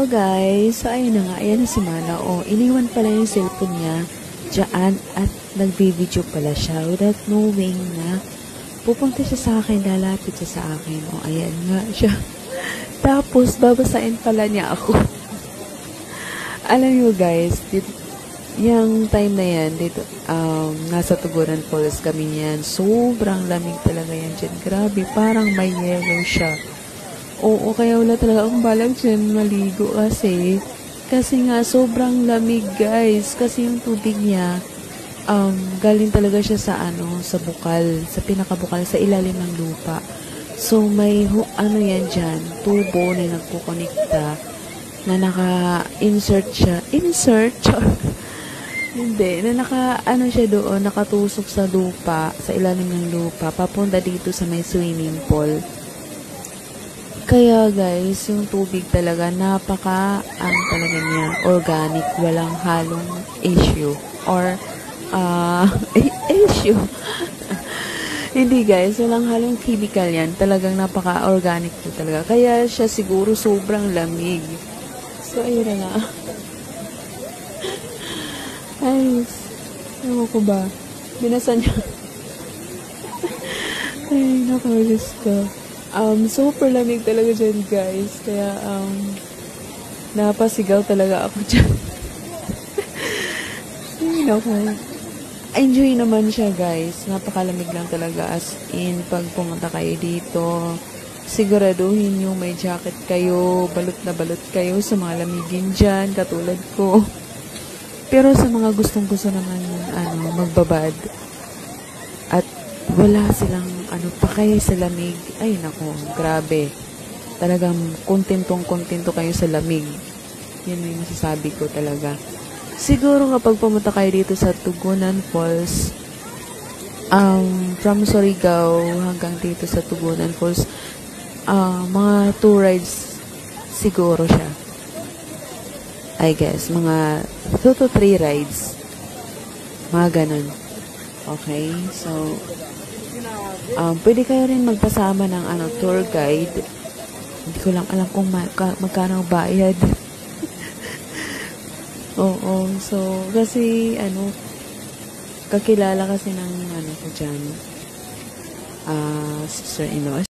Hello guys! So ayun na nga, ayan na si Mana. O, iniwan pala yung cellphone niya dyan at nagbi-video pala siya without knowing na pupunta siya sa akin, lalapit siya sa akin. O, ayan nga siya. Tapos, babasain pala niya ako. Alam niyo guys, yung time na yan, dito, nasa Tugunan Falls kami yan. Sobrang lamig talaga yan dyan. Grabe, parang may yellow siya. Oo, kaya wala talaga akong balak dyan maligo kasi nga sobrang lamig guys. Kasi yung tubig niya, galing talaga siya sa sa bukal, sa pinakabukal, sa ilalim ng lupa. So may yan dyan, tubo na nagkukonekta na naka-insert siya. Hindi, na siya doon, nakatusok sa lupa, sa ilalim ng lupa, papunta dito sa may swimming pool. Kaya guys, yung tubig talaga, talaga niya, organic, walang halong issue, or, issue. Hindi guys, walang halong chemical yan, talagang napaka-organic po talaga. Kaya siya siguro sobrang lamig. So, ayun na nga. Ay, ewan ko ba, binasa niya. Ay, nakawis ko. Super lamig talaga dyan, guys. Kaya, napasigaw talaga ako dyan. Ay, naku. Enjoy naman siya, guys. Napakalamig lang talaga. As in, pag pumunta kayo dito, siguraduhin nyo may jacket kayo, balot na balot kayo sa mga lamigin dyan, katulad ko. Pero sa mga gustong-gusto naman, magbabad, at wala silang pakay sa lamig. Ay, nako, grabe. Talagang kontentong-kontento kayo sa lamig. Yan yung masasabi ko talaga. Siguro kapag pumunta kayo dito sa Tugunan Falls, from Surigao hanggang dito sa Tugunan Falls, mga 2 rides siguro siya. I guess, mga 2 to 3 rides. Mga ganun. Okay, so, pwede kayo rin magpasama ng tour guide. Hindi ko lang alam kung magkano bayad. Oo, so, kasi, kakilala kasi ng ko dyan, sister-in-law.